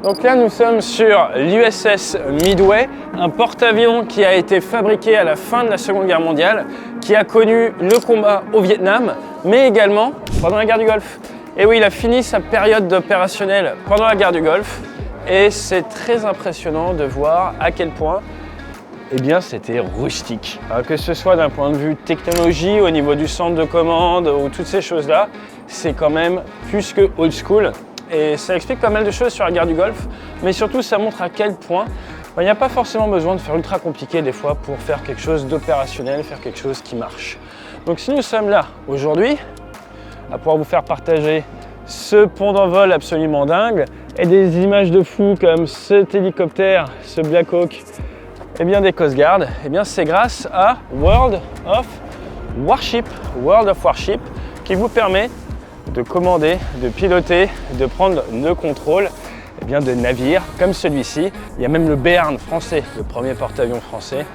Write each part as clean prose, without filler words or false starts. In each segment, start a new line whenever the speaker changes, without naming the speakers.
Donc là nous sommes sur l'USS Midway, un porte-avions qui a été fabriqué à la fin de la Seconde Guerre mondiale, qui a connu le combat au Vietnam, mais également pendant la guerre du Golfe. Et oui, il a fini sa période opérationnelle pendant la guerre du Golfe, et c'est très impressionnant de voir à quel point c'était rustique. Que ce soit d'un point de vue technologie, au niveau du centre de commande ou toutes ces choses-là, c'est quand même plus que old school. Et ça explique pas mal de choses sur la guerre du Golfe, mais surtout ça montre à quel point il n'y a pas forcément besoin de faire ultra compliqué des fois pour faire quelque chose d'opérationnel, faire quelque chose qui marche. Donc si nous sommes là aujourd'hui, à pouvoir vous faire partager ce pont d'envol absolument dingue et des images de fou comme cet hélicoptère, ce Black Hawk, des Coast Guard, c'est grâce à World of Warship qui vous permet de commander, de piloter, de prendre le contrôle de navires comme celui-ci. Il y a même le Béarn français, le premier porte-avions français.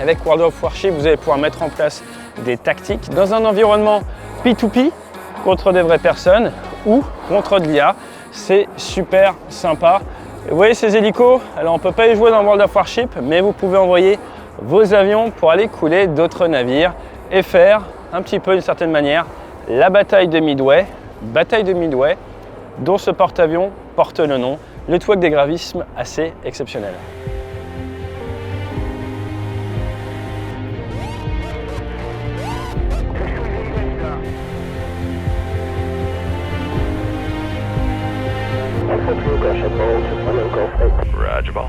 Avec World of Warship, vous allez pouvoir mettre en place des tactiques dans un environnement P2P contre des vraies personnes ou contre de l'IA. C'est super sympa. Et vous voyez ces hélicos, alors on ne peut pas y jouer dans World of Warship, mais vous pouvez envoyer vos avions pour aller couler d'autres navires et faire un petit peu d'une certaine manière la bataille de Midway, dont ce porte-avions porte le nom, le tout avec des graphismes assez exceptionnels.
Roger ball.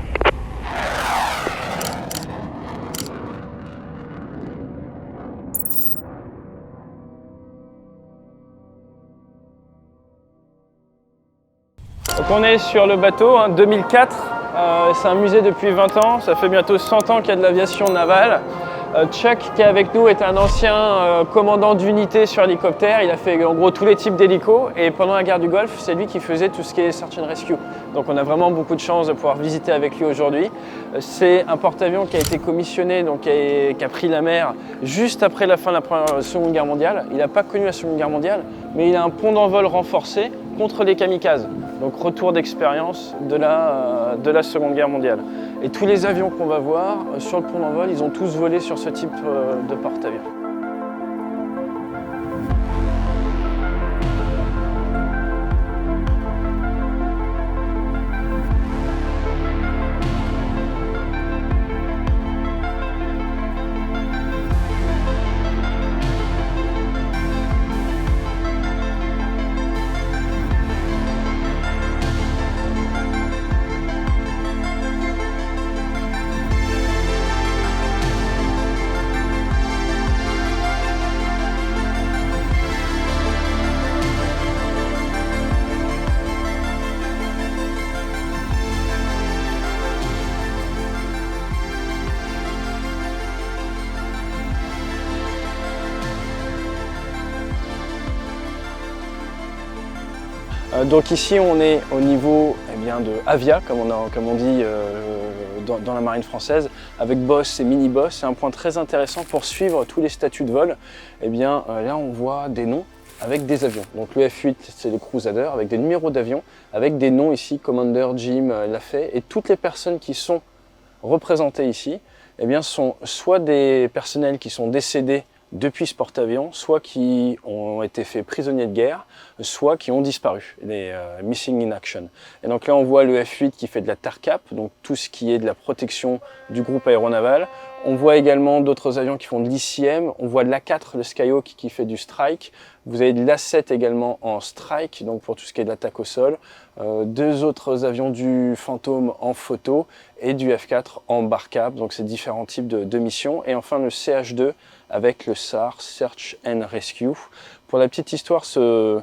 Donc on est sur le bateau, 2004, c'est un musée depuis 20 ans, ça fait bientôt 100 ans qu'il y a de l'aviation navale. Chuck qui est avec nous est un ancien commandant d'unité sur hélicoptère, il a fait en gros tous les types d'hélicos et pendant la guerre du Golfe, c'est lui qui faisait tout ce qui est Search and Rescue. Donc on a vraiment beaucoup de chance de pouvoir visiter avec lui aujourd'hui. C'est un porte-avions qui a été commissionné, donc qui a pris la mer juste après la fin de la Seconde Guerre mondiale. Il n'a pas connu la Seconde Guerre mondiale, mais il a un pont d'envol renforcé contre les kamikazes. Donc retour d'expérience de la Seconde Guerre mondiale. Et tous les avions qu'on va voir sur le pont d'envol, ils ont tous volé sur ce type de porte-avions. Donc ici on est au niveau de Avia, comme on dit dans la marine française, avec boss et mini-boss. C'est un point très intéressant pour suivre tous les statuts de vol. Là on voit des noms avec des avions. Donc le F8 c'est les Crusader avec des numéros d'avions, avec des noms ici, Commander, Jim l'a fait. Et toutes les personnes qui sont représentées ici sont soit des personnels qui sont décédés depuis ce porte-avions, soit qui ont été faits prisonniers de guerre, soit qui ont disparu, les missing in action. Et donc là on voit le F8 qui fait de la TARCAP, donc tout ce qui est de la protection du groupe aéronaval. On voit également d'autres avions qui font de l'ICM, on voit de l'A4, le Skyhawk qui fait du strike. Vous avez de l'A7 également en strike, donc pour tout ce qui est de l'attaque au sol. Deux autres avions du Phantom en photo et du F4 en barcap, donc c'est différents types de missions. Et enfin le CH2 avec le SAR, Search and Rescue. Pour la petite histoire, ce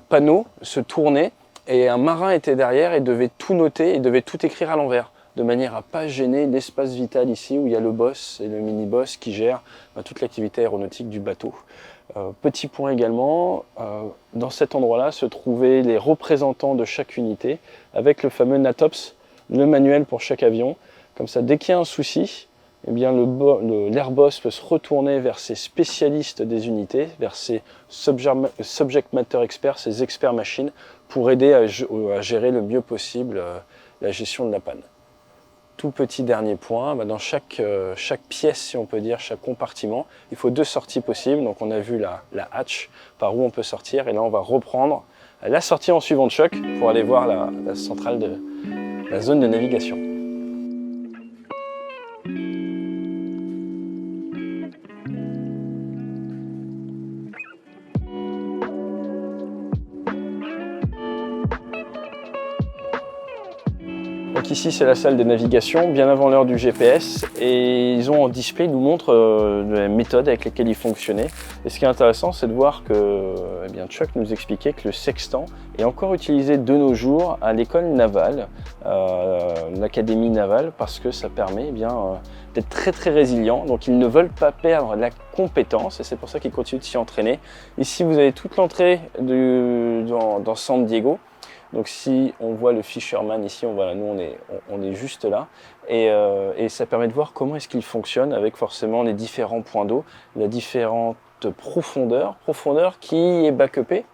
panneau se tournait et un marin était derrière et devait tout noter et devait tout écrire à l'envers, de manière à ne pas gêner l'espace vital ici où il y a le boss et le mini-boss qui gèrent toute l'activité aéronautique du bateau. Petit point également, dans cet endroit-là se trouvaient les représentants de chaque unité avec le fameux NATOPS, le manuel pour chaque avion. Comme ça, dès qu'il y a un souci, l'Airboss peut se retourner vers ses spécialistes des unités, vers ses subject matter experts, ses experts machines, pour aider à gérer le mieux possible la gestion de la panne. Tout petit dernier point, dans chaque pièce, si on peut dire, chaque compartiment, il faut 2 sorties possibles. Donc on a vu la hatch par où on peut sortir, et là on va reprendre la sortie en suivant de choc pour aller voir la centrale de la zone de navigation. Donc ici c'est la salle de navigation, bien avant l'heure du GPS, et ils ont en display, ils nous montrent les méthodes avec lesquelles ils fonctionnaient. Et ce qui est intéressant, c'est de voir que Chuck nous expliquait que le sextant est encore utilisé de nos jours à l'école navale, l'académie navale, parce que ça permet d'être très très résilient. Donc ils ne veulent pas perdre la compétence, et c'est pour ça qu'ils continuent de s'y entraîner. Ici vous avez toute l'entrée dans San Diego. Donc si on voit le Fisherman ici, nous on est juste là, et ça permet de voir comment est-ce qu'il fonctionne avec forcément les différents points d'eau, la différente profondeur qui est backupée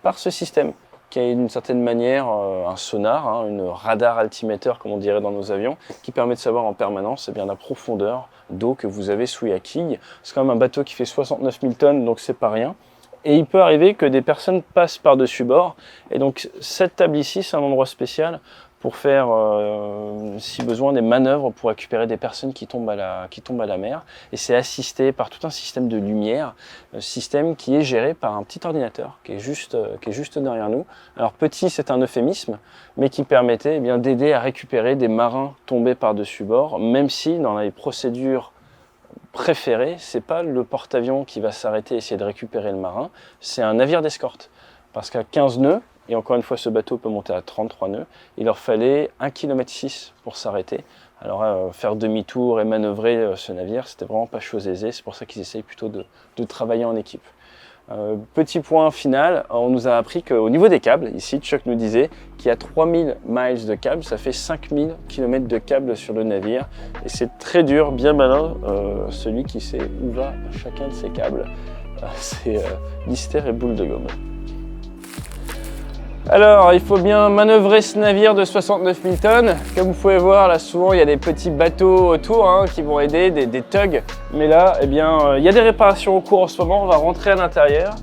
par ce système, qui a d'une certaine manière un sonar, une radar altimeter comme on dirait dans nos avions, qui permet de savoir en permanence la profondeur d'eau que vous avez sous la quille. C'est quand même un bateau qui fait 69 000 tonnes, donc c'est pas rien. Et il peut arriver que des personnes passent par-dessus bord. Et donc cette table ici, c'est un endroit spécial pour faire, si besoin, des manœuvres pour récupérer des personnes qui tombent à la mer. Et c'est assisté par tout un système de lumière, système qui est géré par un petit ordinateur qui est juste derrière nous. Alors petit, c'est un euphémisme, mais qui permettait d'aider à récupérer des marins tombés par-dessus bord, même si dans les procédures préféré, c'est pas le porte-avions qui va s'arrêter et essayer de récupérer le marin, c'est un navire d'escorte. Parce qu'à 15 nœuds, et encore une fois ce bateau peut monter à 33 nœuds, il leur fallait 1,6 km pour s'arrêter. Alors faire demi-tour et manœuvrer ce navire, c'était vraiment pas chose aisée, c'est pour ça qu'ils essayent plutôt de travailler en équipe. Petit point final, on nous a appris qu'au niveau des câbles, ici Chuck nous disait qu'il y a 3000 miles de câbles, ça fait 5000 km de câbles sur le navire, et c'est très dur, bien malin, celui qui sait où va chacun de ces câbles. C'est mystère et boule de gomme. Alors, il faut bien manœuvrer ce navire de 69 000 tonnes. Comme vous pouvez voir, là, souvent, il y a des petits bateaux autour qui vont aider, des tugs. Mais là, il y a des réparations au cours en ce moment. On va rentrer à l'intérieur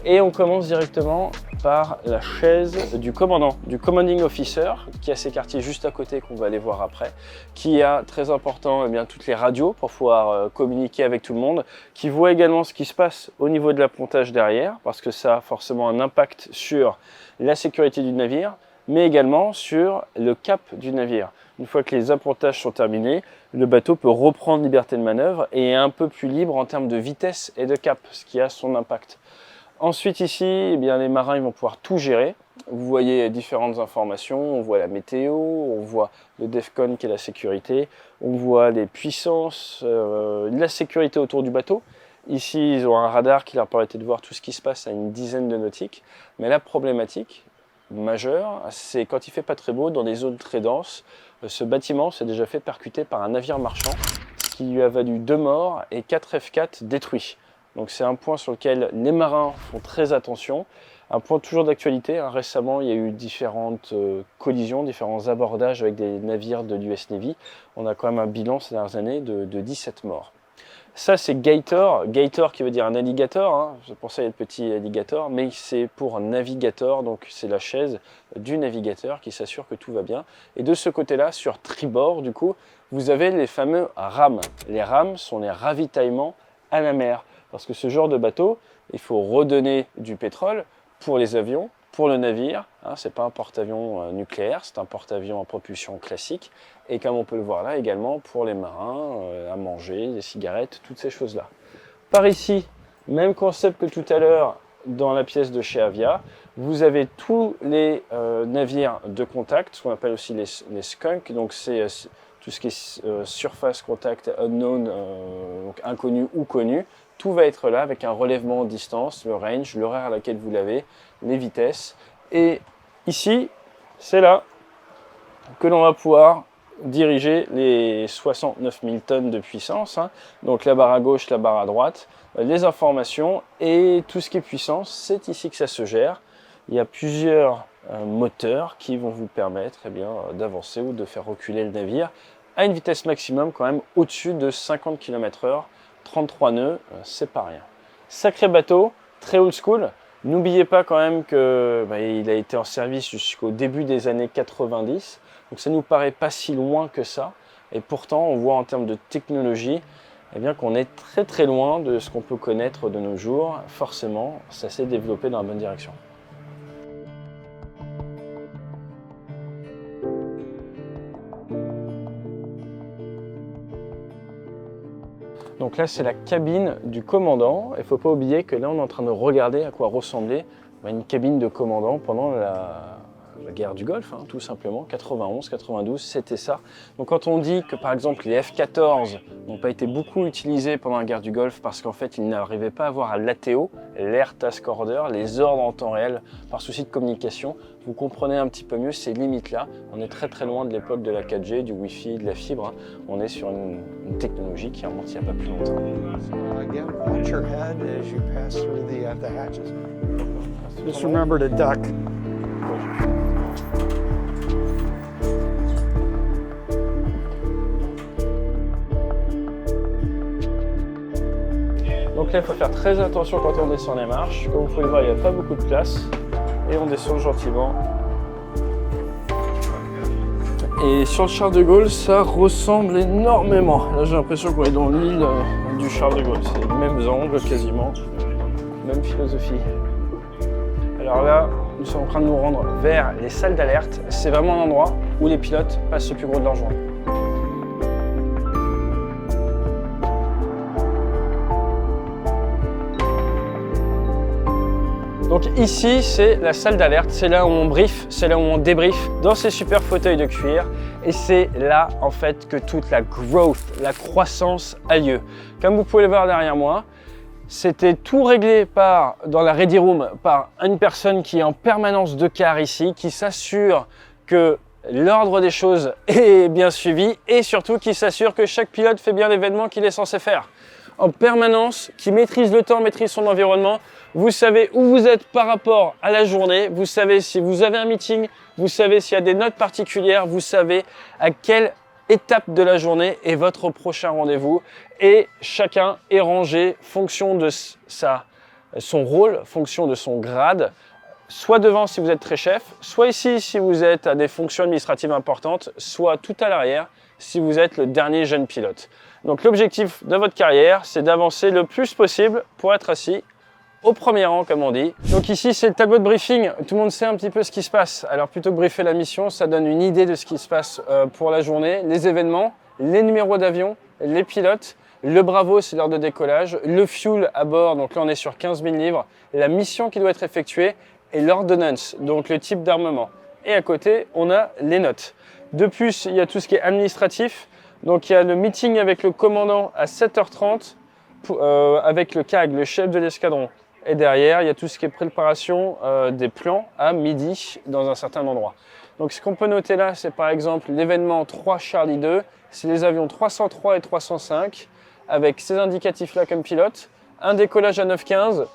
et on commence directement par la chaise du commandant, du commanding officer, qui a ses quartiers juste à côté qu'on va aller voir après, qui a, très important, toutes les radios pour pouvoir communiquer avec tout le monde, qui voit également ce qui se passe au niveau de l'appontage derrière, parce que ça a forcément un impact sur la sécurité du navire, mais également sur le cap du navire. Une fois que les appontages sont terminés, le bateau peut reprendre liberté de manœuvre et est un peu plus libre en termes de vitesse et de cap, ce qui a son impact. Ensuite ici, les marins ils vont pouvoir tout gérer. Vous voyez différentes informations, on voit la météo, on voit le DEFCON qui est la sécurité, on voit les puissances, la sécurité autour du bateau. Ici, ils ont un radar qui leur permettait de voir tout ce qui se passe à une dizaine de nautiques. Mais la problématique majeure, c'est quand il fait pas très beau, dans des zones très denses, ce bâtiment s'est déjà fait percuter par un navire marchand, ce qui lui a valu 2 morts et 4 F4 détruits. Donc c'est un point sur lequel les marins font très attention. Un point toujours d'actualité, récemment il y a eu différentes collisions, différents abordages avec des navires de l'US Navy. On a quand même un bilan ces dernières années de 17 morts. Ça c'est Gator, Gator qui veut dire un alligator, c'est pour ça il y a le petit alligator, mais c'est pour un navigator, donc c'est la chaise du navigateur qui s'assure que tout va bien. Et de ce côté-là, sur tribord, du coup, vous avez les fameux rames. Les rames sont les ravitaillements à la mer. Parce que ce genre de bateau, il faut redonner du pétrole pour les avions, pour le navire. Ce n'est pas un porte-avions nucléaire, c'est un porte-avions à propulsion classique. Et comme on peut le voir là également, pour les marins, à manger, des cigarettes, toutes ces choses-là. Par ici, même concept que tout à l'heure dans la pièce de chez Avia, vous avez tous les navires de contact, ce qu'on appelle aussi les skunks. Donc c'est tout ce qui est surface contact unknown, donc inconnu ou connu. Tout va être là avec un relèvement en distance, le range, l'horaire à laquelle vous l'avez, les vitesses. Et ici, c'est là que l'on va pouvoir diriger les 69 000 tonnes de puissance. Donc la barre à gauche, la barre à droite, les informations et tout ce qui est puissance, c'est ici que ça se gère. Il y a plusieurs moteurs qui vont vous permettre d'avancer ou de faire reculer le navire à une vitesse maximum quand même au-dessus de 50 km/h, 33 nœuds, c'est pas rien. Sacré bateau, très old school. N'oubliez pas quand même qu'il a été en service jusqu'au début des années 90, donc ça nous paraît pas si loin que ça. Et pourtant, on voit en termes de technologie qu'on est très très loin de ce qu'on peut connaître de nos jours. Forcément, ça s'est développé dans la bonne direction. Donc là, c'est la cabine du commandant. Il ne faut pas oublier que là, on est en train de regarder à quoi ressemblait une cabine de commandant pendant la guerre du Golfe, tout simplement. 91, 92, c'était ça. Donc quand on dit que par exemple les F-14 n'ont pas été beaucoup utilisés pendant la guerre du Golfe parce qu'en fait, ils n'arrivaient pas à avoir l'ATO, l'Air Task Order, les ordres en temps réel par souci de communication, vous comprenez un petit peu mieux ces limites-là. On est très très loin de l'époque de la 4G, du Wi-Fi, de la fibre. On est sur une technologie qui remonte il n'y a pas plus longtemps.
Again, watch your head as you pass through the hatches. Just remember to duck.
Donc là, il faut faire très attention quand on descend les marches. Comme vous pouvez le voir, il n'y a pas beaucoup de place. Et on descend gentiment. Et sur le Charles de Gaulle, ça ressemble énormément. Là, j'ai l'impression qu'on est dans l'île du Charles de Gaulle. C'est les mêmes angles quasiment, même philosophie. Alors là, nous sommes en train de nous rendre vers les salles d'alerte. C'est vraiment un endroit où les pilotes passent le plus gros de leur journée. Donc ici, c'est la salle d'alerte, c'est là où on brief, c'est là où on débrief dans ces super fauteuils de cuir. Et c'est là, en fait, que toute la growth, la croissance a lieu. Comme vous pouvez le voir derrière moi, c'était tout réglé dans la Ready Room par une personne qui est en permanence de quart ici, qui s'assure que l'ordre des choses est bien suivi et surtout qui s'assure que chaque pilote fait bien l'événement qu'il est censé faire. En permanence, qui maîtrise le temps, maîtrise son environnement. Vous savez où vous êtes par rapport à la journée, vous savez si vous avez un meeting, vous savez s'il y a des notes particulières, vous savez à quelle étape de la journée est votre prochain rendez-vous. Et chacun est rangé fonction de son rôle, fonction de son grade, soit devant si vous êtes très chef, soit ici si vous êtes à des fonctions administratives importantes, soit tout à l'arrière si vous êtes le dernier jeune pilote. Donc l'objectif de votre carrière, c'est d'avancer le plus possible pour être assis au premier rang, comme on dit. Donc ici, c'est le tableau de briefing. Tout le monde sait un petit peu ce qui se passe. Alors plutôt que briefer la mission, ça donne une idée de ce qui se passe pour la journée, les événements, les numéros d'avion, les pilotes, le Bravo, c'est l'heure de décollage, le fuel à bord, donc là on est sur 15 000 livres, la mission qui doit être effectuée et l'ordonnance, donc le type d'armement. Et à côté, on a les notes. De plus, il y a tout ce qui est administratif. Donc il y a le meeting avec le commandant à 7h30 avec le CAG, le chef de l'escadron. Et derrière, il y a tout ce qui est préparation des plans à midi dans un certain endroit. Donc ce qu'on peut noter là, c'est par exemple l'événement 3 Charlie 2, c'est les avions 303 et 305 avec ces indicatifs-là comme pilote, un décollage à 9h15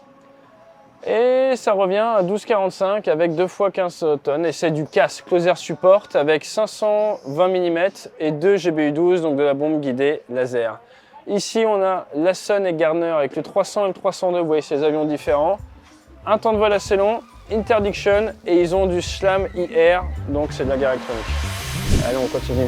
et ça revient à 12h45 avec 2 fois 15 tonnes et c'est du CAS, Close Air Support avec 520 mm et 2 GBU-12, donc de la bombe guidée laser. Ici, on a Lasson et Gardner avec le 300 et le 302, vous voyez ces avions différents. Un temps de vol assez long, interdiction et ils ont du SLAM IR, donc c'est de la guerre électronique. Allez, on continue.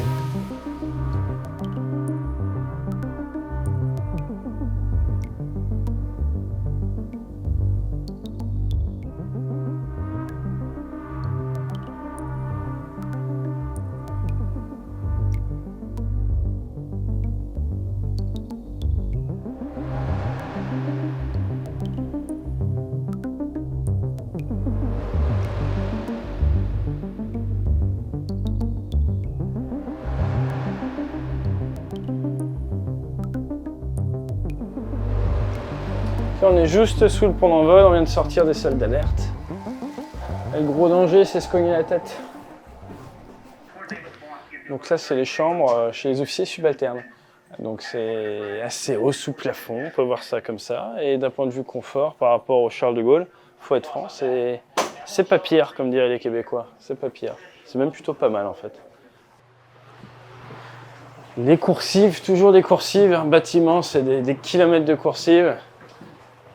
Là, on est juste sous le pont d'envol, on vient de sortir des salles d'alerte. Le gros danger, c'est se cogner la tête. Donc ça, c'est les chambres chez les officiers subalternes. Donc c'est assez haut sous plafond, on peut voir ça comme ça. Et d'un point de vue confort, par rapport au Charles de Gaulle, il faut être franc, c'est C'est pas pire, comme diraient les Québécois. C'est pas pire. C'est même plutôt pas mal en fait. Les coursives, toujours des coursives. Un bâtiment, c'est des kilomètres de coursives.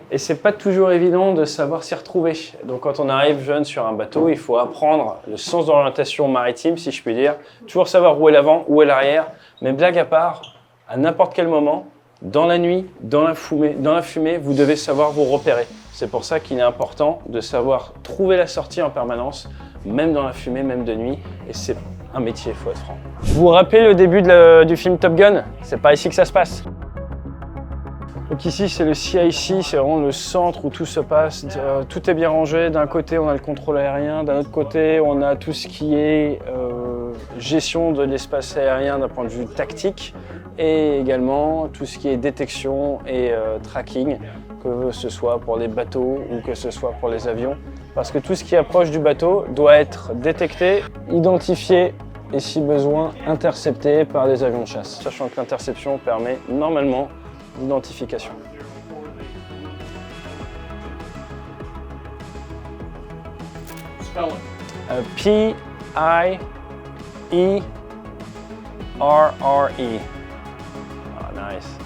Et c'est pas toujours évident de savoir s'y retrouver. Donc quand on arrive jeune sur un bateau, il faut apprendre le sens d'orientation maritime, si je puis dire. Toujours savoir où est l'avant, où est l'arrière. Mais blague à part, à n'importe quel moment, dans la nuit, dans la fumée, vous devez savoir vous repérer. C'est pour ça qu'il est important de savoir trouver la sortie en permanence, même dans la fumée, même de nuit. Et c'est un métier, il faut être franc. Vous vous rappelez le début du film Top Gun? C'est pas ici que ça se passe. Donc ici, c'est le CIC, c'est vraiment le centre où tout se passe. Tout est bien rangé. D'un côté, on a le contrôle aérien. D'un autre côté, on a tout ce qui est gestion de l'espace aérien d'un point de vue tactique. Et également tout ce qui est détection et tracking, que ce soit pour les bateaux ou que ce soit pour les avions. Parce que tout ce qui approche du bateau doit être détecté, identifié et si besoin intercepté par des avions de chasse. Sachant que l'interception permet normalement l'identification. P-I-E-R-R-E. Oh, nice.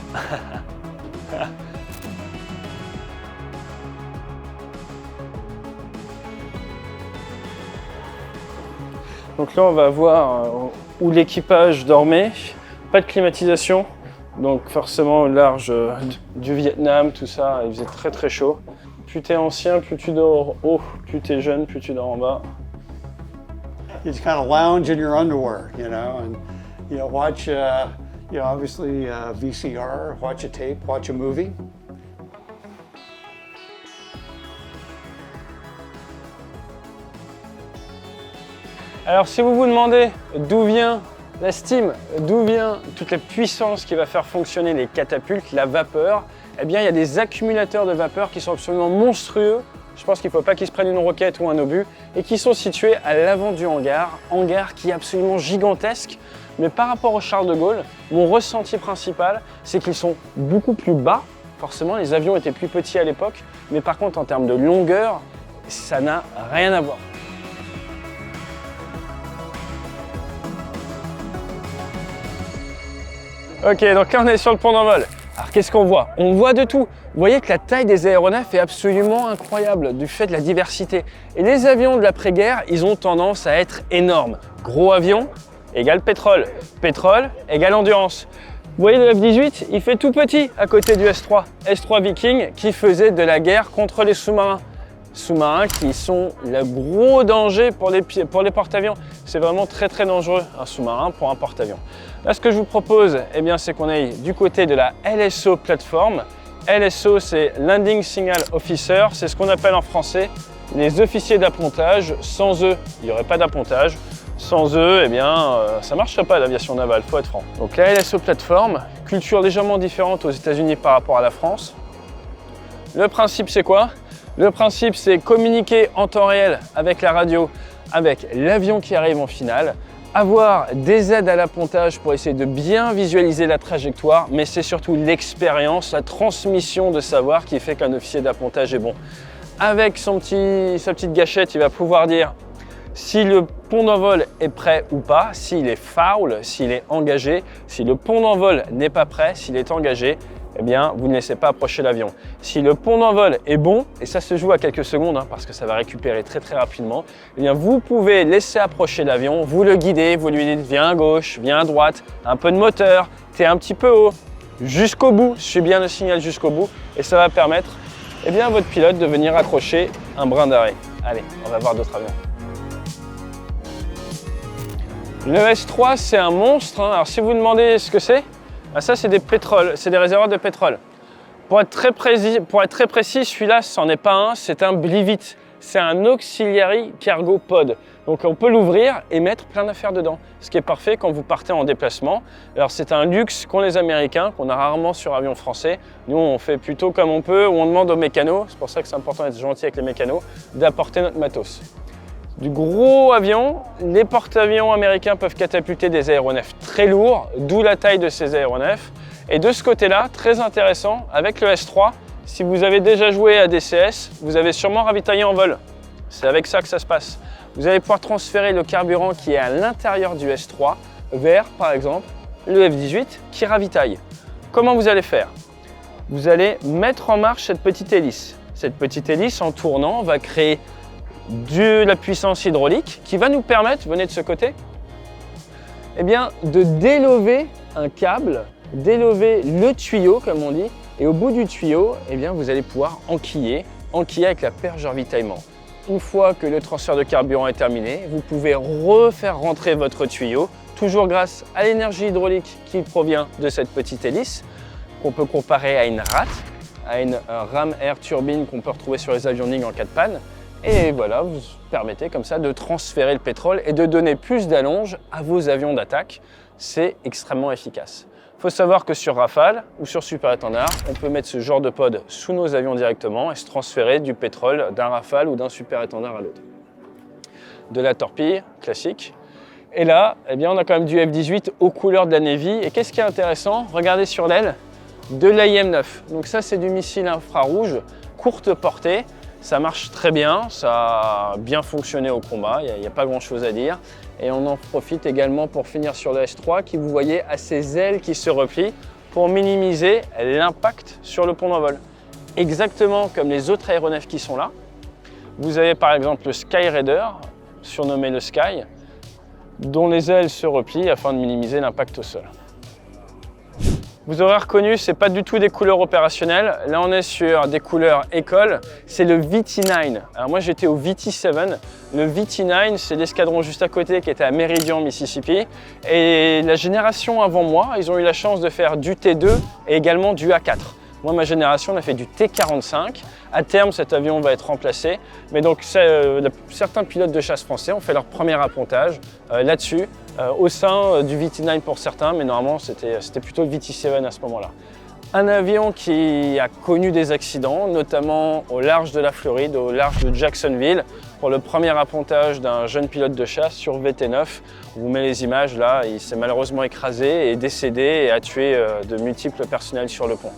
Donc là, on va voir où l'équipage dormait. Pas de climatisation, donc forcément au large du Vietnam, tout ça, il faisait très très chaud. Plus t'es ancien, plus tu dors haut, plus t'es jeune, plus tu dors en bas.
You just kind of lounge in your underwear, you know, and watch, obviously VCR, watch a tape, watch a movie.
Alors si vous vous demandez d'où vient la steam, d'où vient toute la puissance qui va faire fonctionner les catapultes, la vapeur, eh bien il y a des accumulateurs de vapeur qui sont absolument monstrueux. Je pense qu'il ne faut pas qu'ils se prennent une roquette ou un obus et qui sont situés à l'avant du hangar qui est absolument gigantesque. Mais par rapport au Charles de Gaulle, mon ressenti principal, c'est qu'ils sont beaucoup plus bas. Forcément, les avions étaient plus petits à l'époque, mais par contre en termes de longueur, ça n'a rien à voir. Ok, donc là on est sur le pont d'envol. Alors qu'est-ce qu'on voit? On voit de tout. Vous voyez que la taille des aéronefs est absolument incroyable du fait de la diversité. Et les avions de l'après-guerre, ils ont tendance à être énormes. Gros avion égale pétrole. Pétrole égale endurance. Vous voyez le F-18, il fait tout petit à côté du S-3. S-3 Viking qui faisait de la guerre contre les sous-marins. Sous-marins qui sont le gros danger pour les porte-avions. C'est vraiment très très dangereux un sous-marin pour un porte-avions. Là, ce que je vous propose, eh bien, c'est qu'on aille du côté de la LSO plateforme. LSO, c'est Landing Signal Officer, c'est ce qu'on appelle en français les officiers d'appontage. Sans eux, il n'y aurait pas d'appontage. Sans eux, eh bien, ça ne marcherait pas l'aviation navale, faut être franc. Donc la LSO plateforme, culture légèrement différente aux États-Unis par rapport à la France. Le principe, c'est quoi? Le principe, c'est communiquer en temps réel avec la radio, avec l'avion qui arrive en finale, avoir des aides à l'appontage pour essayer de bien visualiser la trajectoire, mais c'est surtout l'expérience, la transmission de savoir qui fait qu'un officier d'appontage est bon. Avec sa petite gâchette, il va pouvoir dire si le pont d'envol est prêt ou pas, s'il est foul, s'il est engagé. Si le pont d'envol n'est pas prêt, s'il est engagé, eh bien, vous ne laissez pas approcher l'avion. Si le pont d'envol est bon, et ça se joue à quelques secondes, parce que ça va récupérer très très rapidement, eh bien, vous pouvez laisser approcher l'avion, vous le guidez, vous lui dites viens à gauche, viens à droite, un peu de moteur, t'es un petit peu haut, jusqu'au bout, je suis bien le signal jusqu'au bout, et ça va permettre eh bien, à votre pilote de venir accrocher un brin d'arrêt. Allez, on va voir d'autres avions. Le S3, c'est un monstre. Alors si vous demandez ce que c'est, ça c'est des pétroles, c'est des réservoirs de pétrole. Pour être très précis, celui-là, ce n'en est pas un, c'est un Blivit. C'est un auxiliary cargo pod. Donc on peut l'ouvrir et mettre plein d'affaires dedans, ce qui est parfait quand vous partez en déplacement. Alors c'est un luxe qu'ont les Américains, qu'on a rarement sur avion français. Nous on fait plutôt comme on peut, ou on demande aux mécanos, c'est pour ça que c'est important d'être gentil avec les mécanos, d'apporter notre matos. Du gros avion, les porte-avions américains peuvent catapulter des aéronefs très lourds, d'où la taille de ces aéronefs. Et de ce côté-là, très intéressant, avec le S3, si vous avez déjà joué à DCS, vous avez sûrement ravitaillé en vol. C'est avec ça que ça se passe. Vous allez pouvoir transférer le carburant qui est à l'intérieur du S3 vers, par exemple, le F18 qui ravitaille. Comment vous allez faire? Vous allez mettre en marche cette petite hélice. Cette petite hélice, en tournant, va créer de la puissance hydraulique qui va nous permettre, venez de ce côté, eh bien, de délover un câble, délover le tuyau, comme on dit, et au bout du tuyau, eh bien, vous allez pouvoir enquiller avec la perche de ravitaillement. Une fois que le transfert de carburant est terminé, vous pouvez refaire rentrer votre tuyau, toujours grâce à l'énergie hydraulique qui provient de cette petite hélice, qu'on peut comparer à une rate, à une rame air turbine qu'on peut retrouver sur les avioniques en cas de panne. Et voilà, vous permettez comme ça de transférer le pétrole et de donner plus d'allonge à vos avions d'attaque. C'est extrêmement efficace. Il faut savoir que sur Rafale ou sur Super Étendard, on peut mettre ce genre de pod sous nos avions directement et se transférer du pétrole d'un Rafale ou d'un Super Étendard à l'autre. De la torpille classique. Et là, eh bien, on a quand même du F-18 aux couleurs de la Navy. Et qu'est-ce qui est intéressant? Regardez sur l'aile de l'AIM-9. Donc ça, c'est du missile infrarouge, courte portée. Ça marche très bien, ça a bien fonctionné au combat, il n'y a pas grand-chose à dire. Et on en profite également pour finir sur le S3 qui, vous voyez, a ses ailes qui se replient pour minimiser l'impact sur le pont d'envol. Exactement comme les autres aéronefs qui sont là. Vous avez par exemple le Sky Raider, surnommé le Sky, dont les ailes se replient afin de minimiser l'impact au sol. Vous aurez reconnu, ce n'est pas du tout des couleurs opérationnelles. Là, on est sur des couleurs école. C'est le VT-9. Alors moi, j'étais au VT-7. Le VT-9, c'est l'escadron juste à côté qui était à Meridian, Mississippi. Et la génération avant moi, ils ont eu la chance de faire du T2 et également du A4. Moi, ma génération, on a fait du T45. À terme, cet avion va être remplacé. Mais donc, certains pilotes de chasse français ont fait leur premier appontage là-dessus, au sein du VT-9 pour certains, mais normalement, c'était plutôt le VT-7 à ce moment-là. Un avion qui a connu des accidents, notamment au large de la Floride, au large de Jacksonville, pour le premier appontage d'un jeune pilote de chasse sur VT9. On vous met les images là, il s'est malheureusement écrasé et décédé et a tué de multiples personnels sur le pont.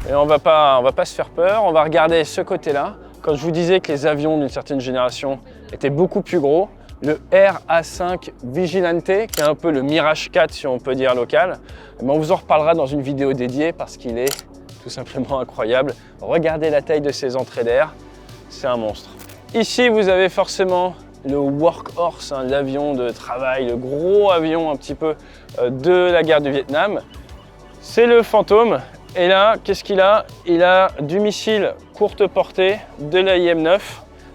Et on va pas se faire peur, on va regarder ce côté-là. Quand je vous disais que les avions d'une certaine génération étaient beaucoup plus gros, le RA5 Vigilante, qui est un peu le Mirage 4 si on peut dire local, on vous en reparlera dans une vidéo dédiée parce qu'il est tout simplement incroyable. Regardez la taille de ces entrées d'air, c'est un monstre. Ici vous avez forcément le Workhorse, l'avion de travail, le gros avion un petit peu de la guerre du Vietnam. C'est le Phantom. Et là, qu'est-ce qu'il a? Il a du missile courte portée de l'AIM-9.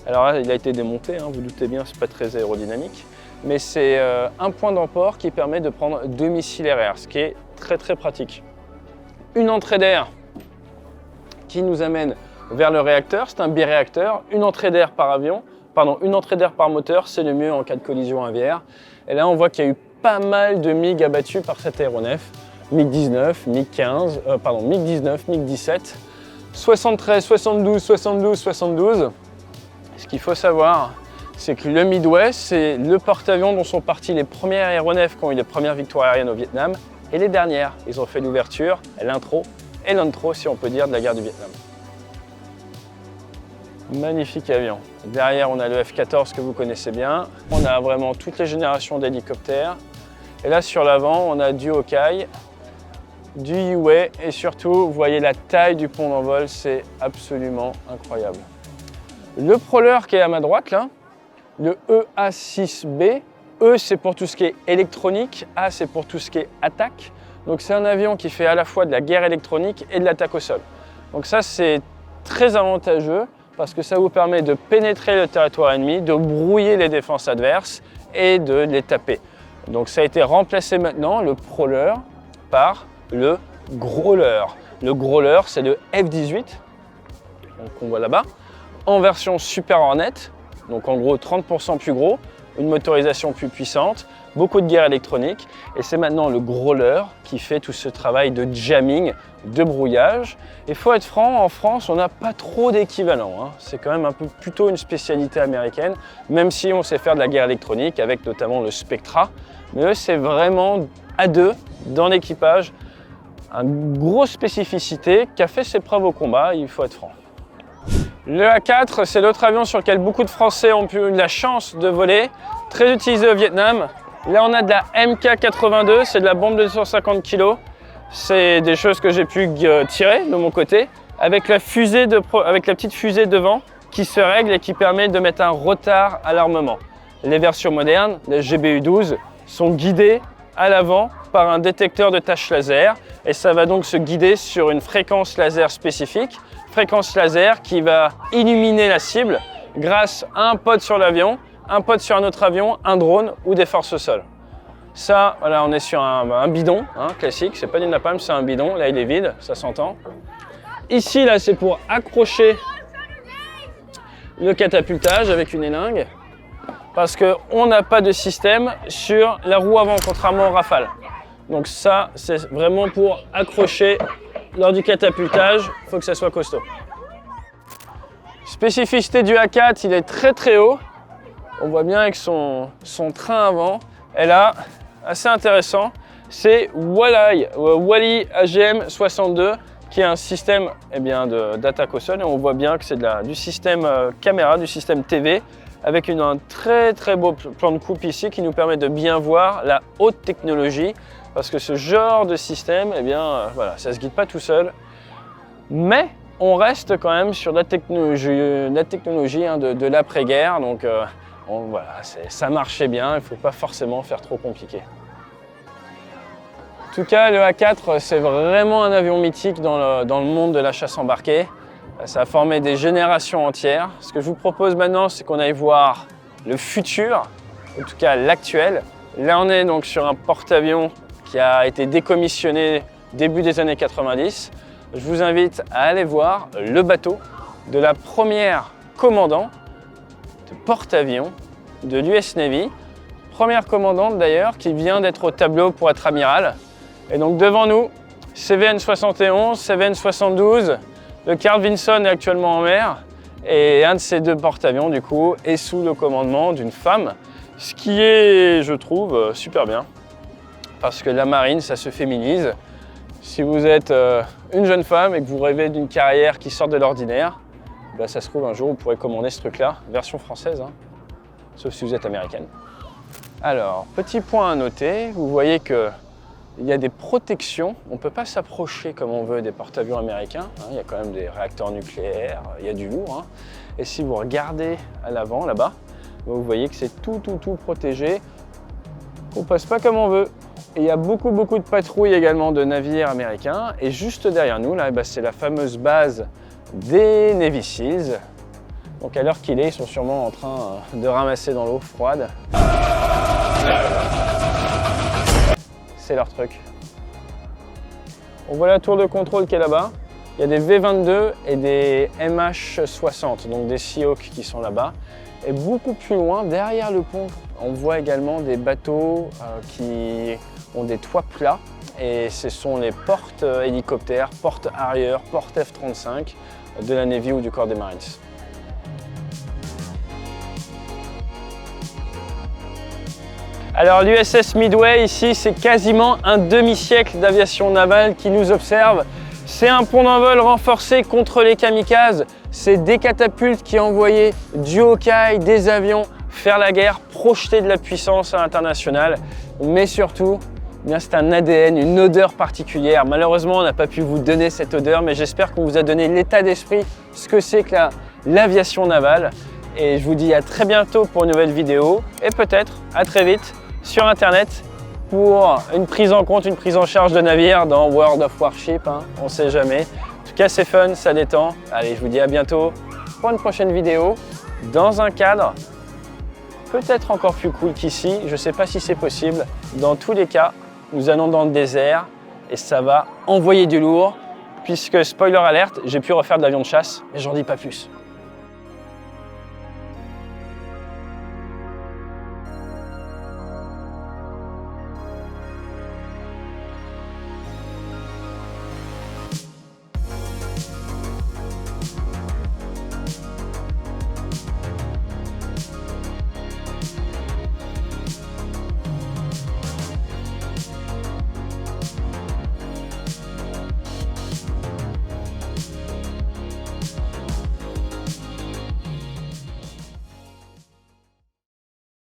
Alors là, il a été démonté, vous doutez bien, c'est pas très aérodynamique. Mais c'est un point d'emport qui permet de prendre 2 missiles RR, ce qui est très très pratique. Une entrée d'air qui nous amène vers le réacteur, c'est un biréacteur. Une entrée d'air par moteur, c'est le mieux en cas de collision aviaire. Et là, on voit qu'il y a eu pas mal de MiG abattus par cet aéronef. MiG-19, MiG-19, MiG-17, 73, 72, 72, 72. Ce qu'il faut savoir, c'est que le Midway, c'est le porte-avions dont sont partis les premiers aéronefs qui ont eu les premières victoires aériennes au Vietnam et les dernières. Ils ont fait l'ouverture, l'intro et l'intro, si on peut dire, de la guerre du Vietnam. Magnifique avion. Derrière, on a le F-14 que vous connaissez bien. On a vraiment toutes les générations d'hélicoptères. Et là, sur l'avant, on a du Hawkeye, du UA et surtout, vous voyez la taille du pont d'envol, c'est absolument incroyable. Le Prowler qui est à ma droite là, le EA6B, E c'est pour tout ce qui est électronique, A c'est pour tout ce qui est attaque. Donc c'est un avion qui fait à la fois de la guerre électronique et de l'attaque au sol. Donc ça c'est très avantageux parce que ça vous permet de pénétrer le territoire ennemi, de brouiller les défenses adverses et de les taper. Donc ça a été remplacé maintenant, le Prowler, par le Growler. Le Growler, c'est le F-18, qu'on voit là-bas, en version Super Hornet, donc en gros 30% plus gros, une motorisation plus puissante, beaucoup de guerre électronique, et c'est maintenant le Growler qui fait tout ce travail de jamming, de brouillage. Et faut être franc, en France, on n'a pas trop d'équivalent. C'est quand même un peu plutôt une spécialité américaine, même si on sait faire de la guerre électronique avec notamment le Spectra. Mais eux, c'est vraiment à deux dans l'équipage. Une grosse spécificité qui a fait ses preuves au combat, il faut être franc. Le A4, c'est l'autre avion sur lequel beaucoup de Français ont eu la chance de voler, très utilisé au Vietnam. Là, on a de la MK82, c'est de la bombe de 250 kg. C'est des choses que j'ai pu tirer de mon côté, avec la petite fusée devant qui se règle et qui permet de mettre un retard à l'armement. Les versions modernes, les GBU-12, sont guidées à l'avant par un détecteur de taches laser et ça va donc se guider sur une fréquence laser spécifique, fréquence laser qui va illuminer la cible grâce à un pod sur l'avion, un pod sur un autre avion, un drone ou des forces au sol. Ça, voilà, on est sur un bidon classique, c'est pas du napalm, c'est un bidon, là il est vide, ça s'entend. Ici, là, c'est pour accrocher le catapultage avec une élingue, parce qu'on n'a pas de système sur la roue avant, contrairement au Rafale. Donc ça, c'est vraiment pour accrocher lors du catapultage, il faut que ça soit costaud. Spécificité du A4, il est très très haut. On voit bien avec son train avant. Et là, assez intéressant, c'est Wally AGM 62 qui est un système d'attaque au sol. Et on voit bien que c'est du système caméra, du système TV, avec un très très beau plan de coupe ici qui nous permet de bien voir la haute technologie. Parce que ce genre de système, voilà, ça ne se guide pas tout seul. Mais on reste quand même sur la technologie de l'après-guerre. Donc voilà, ça marchait bien, il ne faut pas forcément faire trop compliqué. En tout cas, le A4, c'est vraiment un avion mythique dans le monde de la chasse embarquée. Ça a formé des générations entières. Ce que je vous propose maintenant, c'est qu'on aille voir le futur, en tout cas l'actuel. Là, on est donc sur un porte-avions qui a été décommissionné début des années 90. Je vous invite à aller voir le bateau de la première commandant de porte-avions de l'US Navy. Première commandante d'ailleurs qui vient d'être au tableau pour être amiral. Et donc devant nous, CVN 71, CVN 72, le Carl Vinson est actuellement en mer et un de ces deux porte-avions du coup est sous le commandement d'une femme, ce qui est, je trouve, super bien. Parce que la marine, ça se féminise. Si vous êtes une jeune femme et que vous rêvez d'une carrière qui sort de l'ordinaire, ça se trouve un jour vous pourrez commander ce truc-là, version française, sauf si vous êtes américaine. Alors, petit point à noter, vous voyez qu'il y a des protections. On ne peut pas s'approcher comme on veut des porte-avions américains. Il y a quand même des réacteurs nucléaires, il y a du lourd. Et si vous regardez à l'avant, là-bas, vous voyez que c'est tout protégé. On ne passe pas comme on veut. Et il y a beaucoup de patrouilles également de navires américains. Et juste derrière nous, là, c'est la fameuse base des Navy Seals. Donc à l'heure qu'il est, ils sont sûrement en train de ramasser dans l'eau froide. C'est leur truc. On voit la tour de contrôle qui est là-bas. Il y a des V-22 et des MH-60, donc des Seahawks qui sont là-bas. Et beaucoup plus loin, derrière le pont, on voit également des bateaux qui ont des toits plats. Et ce sont les portes hélicoptères, portes arrière, portes F-35 de la Navy ou du corps des Marines. Alors l'USS Midway ici, c'est quasiment un demi-siècle d'aviation navale qui nous observe. C'est un pont d'envol renforcé contre les kamikazes. C'est des catapultes qui envoyaient du Hawkeye, des avions, faire la guerre, projeter de la puissance à l'international. Mais surtout, c'est un ADN, une odeur particulière. Malheureusement, on n'a pas pu vous donner cette odeur, mais j'espère qu'on vous a donné l'état d'esprit, ce que c'est que l'aviation navale. Et je vous dis à très bientôt pour une nouvelle vidéo et peut-être à très vite sur Internet pour une prise en compte, une prise en charge de navire dans World of Warship, on ne sait jamais. En tout cas, c'est fun, ça détend. Allez, je vous dis à bientôt pour une prochaine vidéo dans un cadre peut-être encore plus cool qu'ici. Je ne sais pas si c'est possible. Dans tous les cas, nous allons dans le désert et ça va envoyer du lourd puisque, spoiler alerte, j'ai pu refaire de l'avion de chasse, mais j'en dis pas plus.